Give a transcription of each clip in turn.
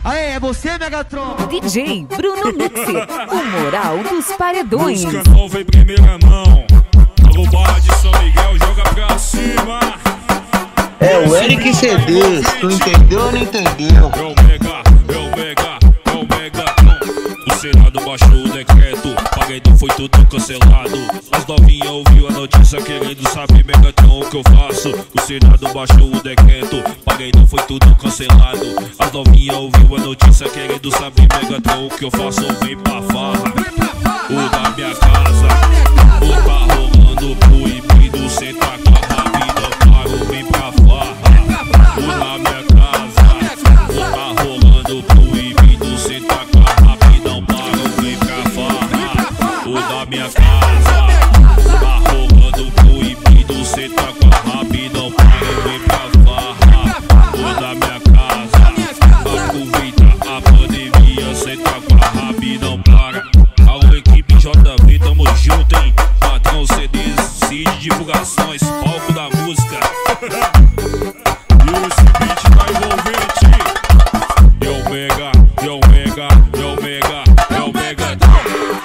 Aê, é você, Megatron? DJ Bruno Mix, o moral dos paredões. Música nova em primeira mão. Alô, Barra de São Miguel, joga pra cima. É o Eric CDs, tu entendeu ou não entendeu? É o Mega. O Senado baixou o decreto, paredão foi tudo cancelado. As novinhas ouviu a notícia querendo saber, Megatron, o que eu faço? O Senado baixou o decreto, paredão foi tudo cancelado. As novinhas ouviu a notícia querendo saber, Megatron, o que eu faço? Vem pra farra, o da minha casa, o tá rolando proibido, cê tá com a rabida, paro, vem pra farra, o da minha casa, o tá rolando proibido, cê tá com a rabidão, paro, vem pra farra, o da minha casa, tá rolando proibido, cê tá com a rabidão, paro, vem pra farra, o da minha casa, aproveita a pandemia, cê tá com a rabidão, para. Alô, equipe JV, tamo junto, hein? Patrão CDs, CID, divulgações, palco da música. E esse beat tá envolvente. É o Mega.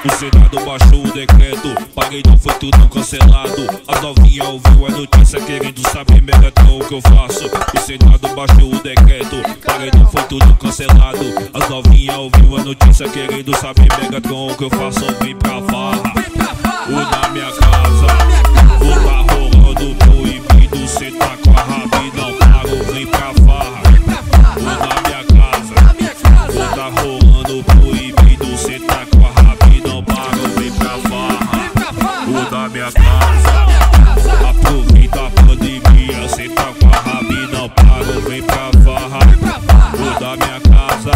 O Senado baixou o decreto, paredão foi tudo cancelado. As novinhas ouviu a notícia querendo saber, Megatron, o que eu faço? O Senado baixou o decreto, paredão foi tudo cancelado. As novinhas ouviu a notícia querendo saber, Megatron, o que eu faço? Vem pra farra, o da minha casa, o tá rolando proibido, cê tá com a rabidão, paro, vem pra farra, o da minha casa, o tá rolando proibido, cê tá com a rabidão, paro, vem pra farra, o da minha casa, aproveita a pandemia, cê tá com a rabidão, paro, vem pra farra, o da minha casa,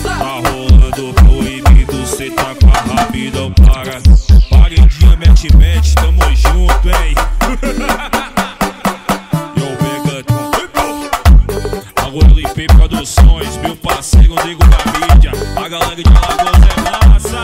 tá rolando proibido, cê tá com a rabidão, para. Paredinha, mete, tamo junto, hein? E o Megatron. Alô, LP Produções, meu parceiro, nego da mídia. A galera de Alagoas é massa.